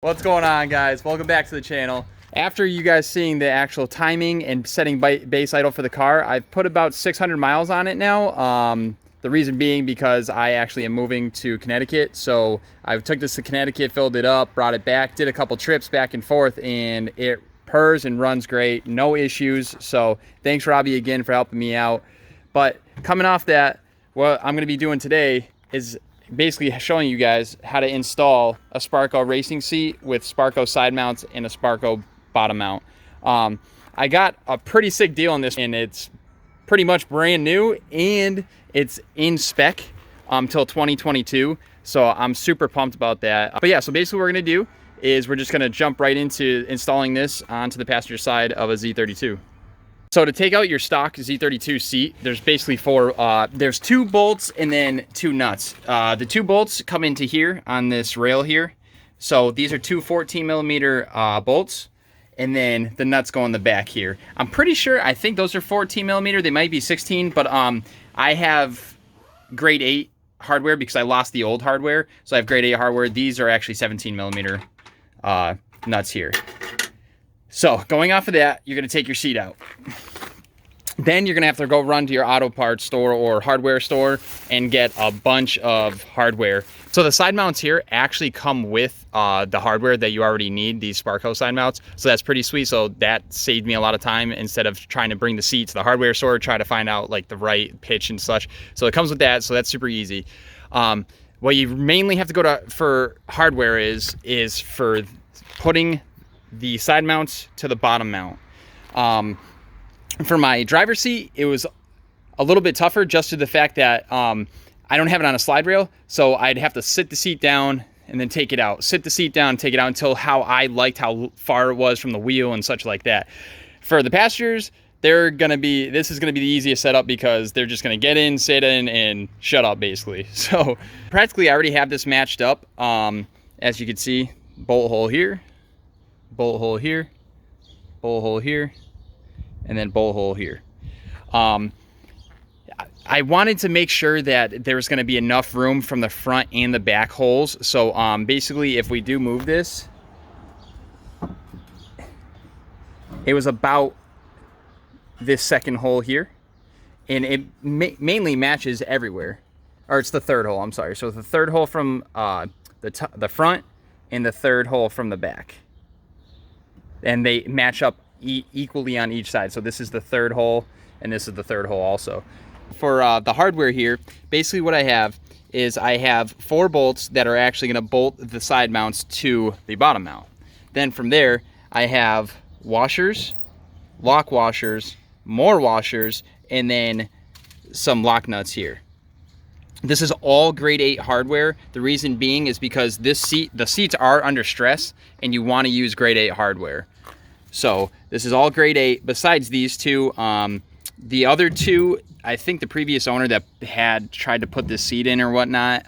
What's going on, guys? Welcome back to the channel. After you guys seeing the actual timing and setting base idle for the car, I've put about 600 miles on it now. The reason being because I actually am moving to Connecticut. So I took this to Connecticut, filled it up, brought it back, did a couple trips back and forth, and it purrs and runs great. No issues. So thanks, Robbie, again for helping me out. But coming off that, what I'm going to be doing today is basically showing you guys how to install a Sparco racing seat with Sparco side mounts and a Sparco bottom mount. I got a pretty sick deal on this, and it's pretty much brand new, and it's in spec till 2022. So I'm super pumped about that. But yeah, so basically what we're gonna do is we're just gonna jump right into installing this onto the passenger side of a Z32. So to take out your stock Z32 seat, there's basically there's 2 bolts and then 2 nuts. The 2 bolts come into here on this rail here. So these are 2 14mm bolts, and then the nuts go in the back here. I'm pretty sure, I think those are 14mm. They might be 16, but I have grade 8 hardware because I lost the old hardware. So I have grade 8 hardware. These are actually 17mm nuts here. So going off of that, you're gonna take your seat out. Then you're gonna have to go run to your auto parts store or hardware store and get a bunch of hardware. So the side mounts here actually come with the hardware that you already need, these Sparco side mounts. So that's pretty sweet. So that saved me a lot of time instead of trying to bring the seat to the hardware store, try to find out like the right pitch and such. So it comes with that, so that's super easy. What you mainly have to go to for hardware is for putting the side mounts to the bottom mount. For my driver's seat, it was a little bit tougher just to the fact that I don't have it on a slide rail, so I'd have to sit the seat down and then take it out. Sit the seat down, take it out until how I liked how far it was from the wheel and such like that. For the passengers, this is gonna be the easiest setup because they're just gonna get in, sit in, and shut up basically. So practically I already have this matched up. As you can see, bolt hole here, bolt hole here, bolt hole here, and then bolt hole here. I wanted to make sure that there's going to be enough room from the front and the back holes. So basically, if we do move this, it was about this second hole here, and it mainly matches everywhere. Or it's the third hole, I'm sorry. So the third hole from the front and the third hole from the back. And they match up equally on each side. So this is the third hole, and this is the third hole also. For the hardware here, basically what I have is I have 4 bolts that are actually going to bolt the side mounts to the bottom mount. Then from there, I have washers, lock washers, more washers, and then some lock nuts here. This is all grade 8 hardware. The reason being is because the seats are under stress, and you want to use grade 8 hardware. So this is all grade 8. Besides these 2, the other 2, I think the previous owner that had tried to put this seat in or whatnot,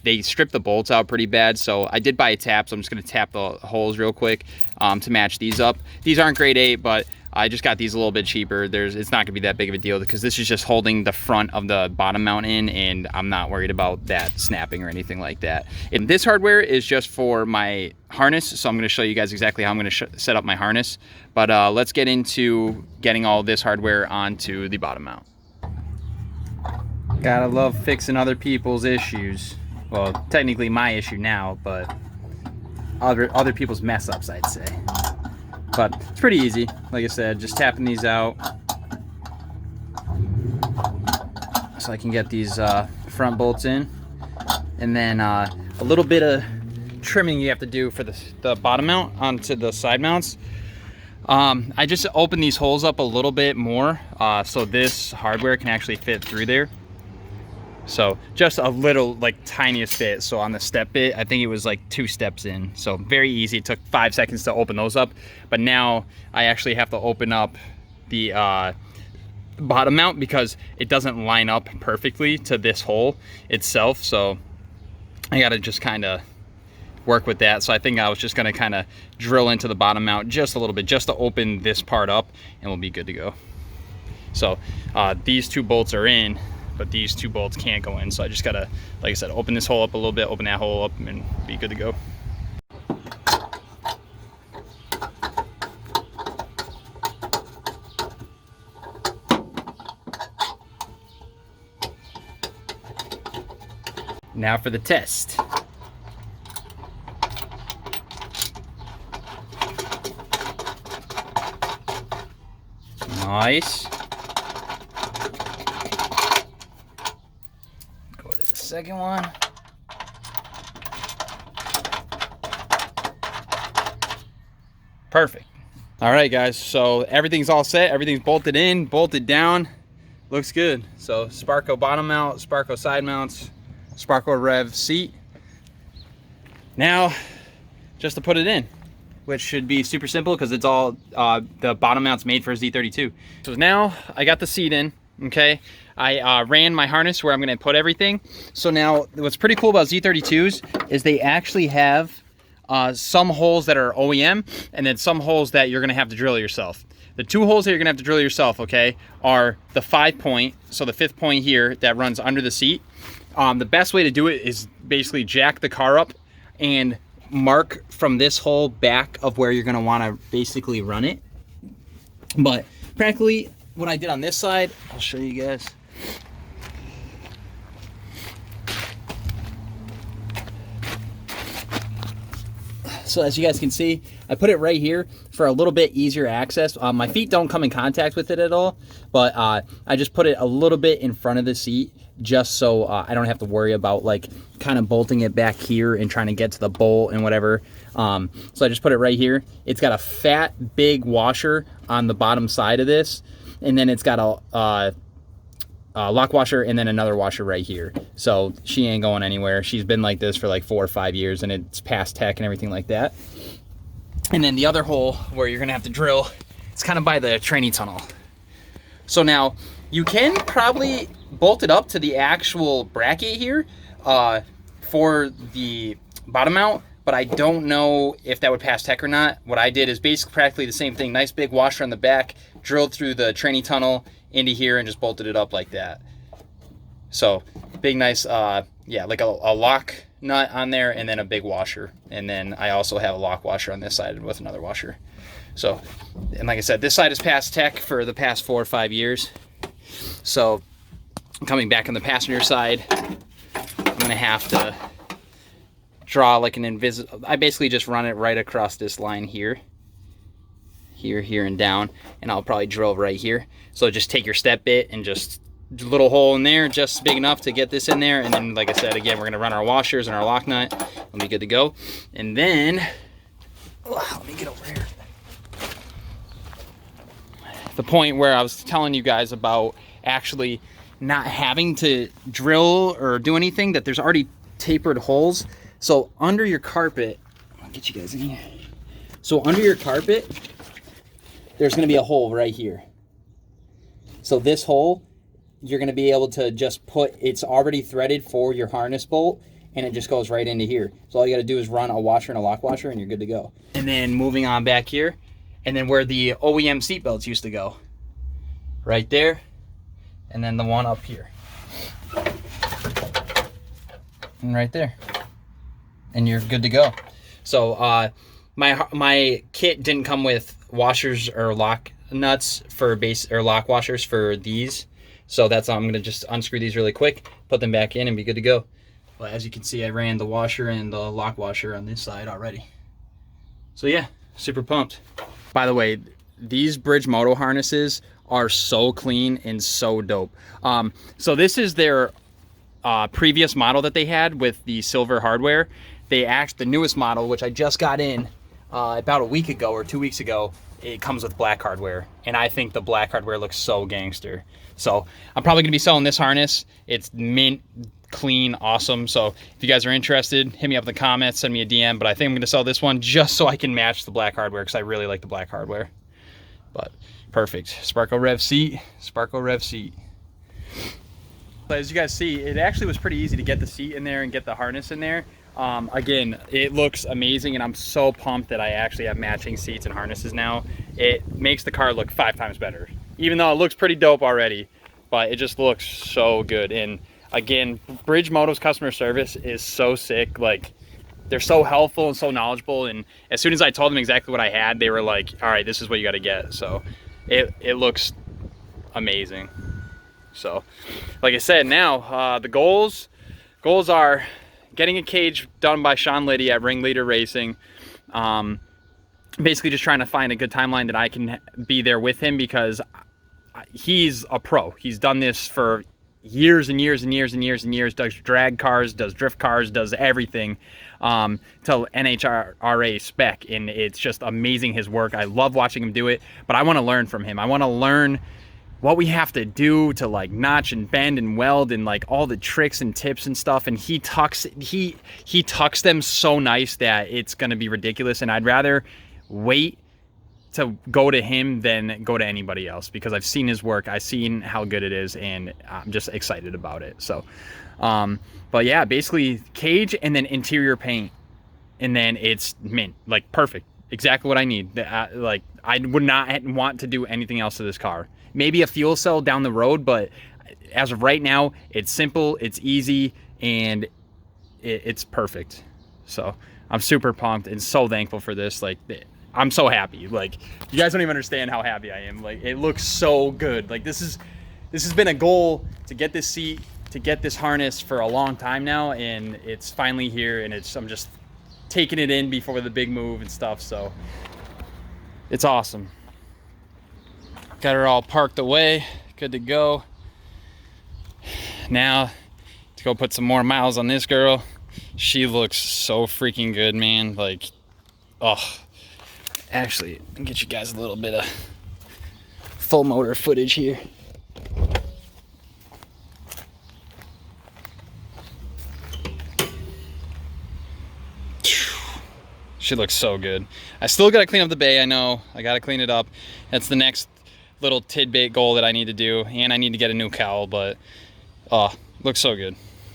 they stripped the bolts out pretty bad. So I did buy a tap, so I'm just going to tap the holes real quick to match these up. These aren't grade 8, but I just got these a little bit cheaper. It's not gonna be that big of a deal because this is just holding the front of the bottom mount in, and I'm not worried about that snapping or anything like that. And this hardware is just for my harness, so I'm gonna show you guys exactly how I'm gonna set up my harness. But let's get into getting all this hardware onto the bottom mount. Gotta love fixing other people's issues. Well, technically my issue now, but other people's mess ups, I'd say. But it's pretty easy. Like I said, just tapping these out so I can get these front bolts in. And then a little bit of trimming you have to do for the bottom mount onto the side mounts. I just open these holes up a little bit more so this hardware can actually fit through there. So just a little, like, tiniest bit. So on the step bit, I think it was like 2 steps in. So very easy. It took 5 seconds to open those up. But now I actually have to open up the bottom mount because it doesn't line up perfectly to this hole itself. So I got to just kind of work with that. So I think I was just going to kind of drill into the bottom mount just a little bit, just to open this part up, and we'll be good to go. So these 2 bolts are in, but these 2 bolts can't go in. So I just gotta, like I said, open this hole up a little bit, open that hole up, and be good to go. Now for the test. Nice. Go to the second one. Perfect. All right, guys, so everything's all set. Everything's bolted in, bolted down. Looks good. So Sparco bottom mount, Sparco side mounts, Sparco Rev seat. Now, just to put it in, which should be super simple because it's all, the bottom mount's made for a Z32. So now I got the seat in, okay? I ran my harness where I'm gonna put everything. So now what's pretty cool about Z32s is they actually have some holes that are OEM and then some holes that you're gonna have to drill yourself. The two holes that you're gonna have to drill yourself, okay, are the 5-point, so the 5th point here that runs under the seat. The best way to do it is basically jack the car up and mark from this hole back of where you're gonna wanna basically run it. But practically what I did on this side, I'll show you guys. So as you guys can see, I put it right here for a little bit easier access. My feet don't come in contact with it at all, but I just put it a little bit in front of the seat just so I don't have to worry about like kind of bolting it back here and trying to get to the bolt and whatever. So I just put it right here. It's got a fat, big washer on the bottom side of this, and then it's got a lock washer and then another washer right here. So she ain't going anywhere. She's been like this for like 4 or 5 years and it's past tech and everything like that. And then the other hole where you're gonna have to drill, it's kind of by the training tunnel. So now you can probably bolt it up to the actual bracket here for the bottom mount, but I don't know if that would pass tech or not. What I did is basically practically the same thing. Nice big washer on the back, drilled through the training tunnel into here and just bolted it up like that. So big, nice, yeah, like a lock nut on there and then a big washer. And then I also have a lock washer on this side with another washer. So, and like I said, this side has passed tech for the past 4 or 5 years. So coming back on the passenger side, I'm gonna have to draw like an invisible, I basically just run it right across this line here. Here, and down, and I'll probably drill right here. So just take your step bit and just a little hole in there, just big enough to get this in there. And then, like I said, again, we're gonna run our washers and our lock nut. We'll be good to go. And then, let me get over here. The point where I was telling you guys about actually not having to drill or do anything, that there's already tapered holes. So under your carpet, I'll get you guys in here. So under your carpet, there's gonna be a hole right here. So this hole, you're gonna be able to just put, it's already threaded for your harness bolt, and it just goes right into here. So all you gotta do is run a washer and a lock washer and you're good to go. And then moving on back here, and then where the OEM seat belts used to go. Right there, and then the one up here. And right there. And you're good to go. So my kit didn't come with washers or lock nuts for base or lock washers for these, so that's I'm gonna just unscrew these really quick, put them back in, and be good to go. Well, as you can see, I ran the washer and the lock washer on this side already. So yeah, super pumped. By the way, these Bridge Moto harnesses are so clean and so dope. So this is their previous model that they had with the silver hardware. The newest model, which I just got in about a week ago or 2 weeks ago, it comes with black hardware, and I think the black hardware looks so gangster. So I'm probably gonna be selling this harness. It's mint, clean, awesome. So if you guys are interested, hit me up in the comments, send me a DM, but I think I'm gonna sell this one just so I can match the black hardware because I really like the black hardware. But perfect. Sparco Rev seat, Sparco Rev seat. But as you guys see, it actually was pretty easy to get the seat in there and get the harness in there. Again, it looks amazing, and I'm so pumped that I actually have matching seats and harnesses now. It makes the car look 5 times better, even though it looks pretty dope already, but it just looks so good. And again, Bridge Moto's customer service is so sick. Like, they're so helpful and so knowledgeable, and as soon as I told them exactly what I had, they were like, all right, this is what you got to get. So it looks amazing. So like I said, now the goals goals are getting a cage done by Sean Liddy at Ringleader Racing. Basically just trying to find a good timeline that I can be there with him, because he's a pro. He's done this for years and years and years and years and years, does drag cars, does drift cars, does everything to NHRA spec, and it's just amazing, his work. I love watching him do it, but I want to learn from him. I want to learn what we have to do to like notch and bend and weld and like all the tricks and tips and stuff, and he tucks them so nice that it's going to be ridiculous. And I'd rather wait to go to him than go to anybody else, because I've seen his work, I've seen how good it is, and I'm just excited about it. So but yeah, basically cage and then interior paint, and then it's mint, like perfect, exactly what I need. Like I would not want to do anything else to this car. Maybe a fuel cell down the road, but as of right now, it's simple, it's easy, and it's perfect. So I'm super pumped and so thankful for this. Like I'm so happy. Like you guys don't even understand how happy I am. Like it looks so good. Like this has been a goal to get this seat, to get this harness for a long time now, and it's finally here, and I'm just taking it in before the big move and stuff. So it's awesome. Got her all parked away, good to go. Now to go put some more miles on this girl. She looks so freaking good, man. Like, oh, actually, I'll get you guys a little bit of full motor footage here. She looks so good. I still gotta clean up the bay, I know. I gotta clean it up. That's the next little tidbit goal that I need to do, and I need to get a new cowl, but looks so good.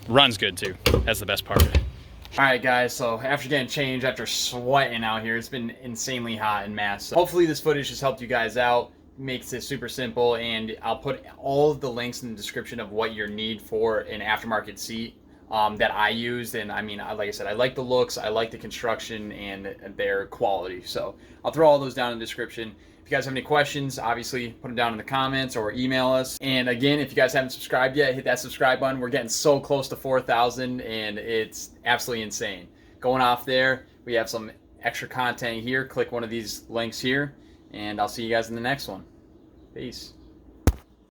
Runs good too. That's the best part. All right, guys, so after getting changed, after sweating out here, it's been insanely hot in Mass. So hopefully this footage has helped you guys out, makes it super simple, and I'll put all of the links in the description of what you need for an aftermarket seat that I used. And I mean, like I said, I like the looks, I like the construction and their quality. So I'll throw all those down in the description. If you guys have any questions, obviously put them down in the comments or email us. And again, if you guys haven't subscribed yet, hit that subscribe button. We're getting so close to 4,000, and it's absolutely insane. Going off there, we have some extra content here. Click one of these links here, and I'll see you guys in the next one. Peace.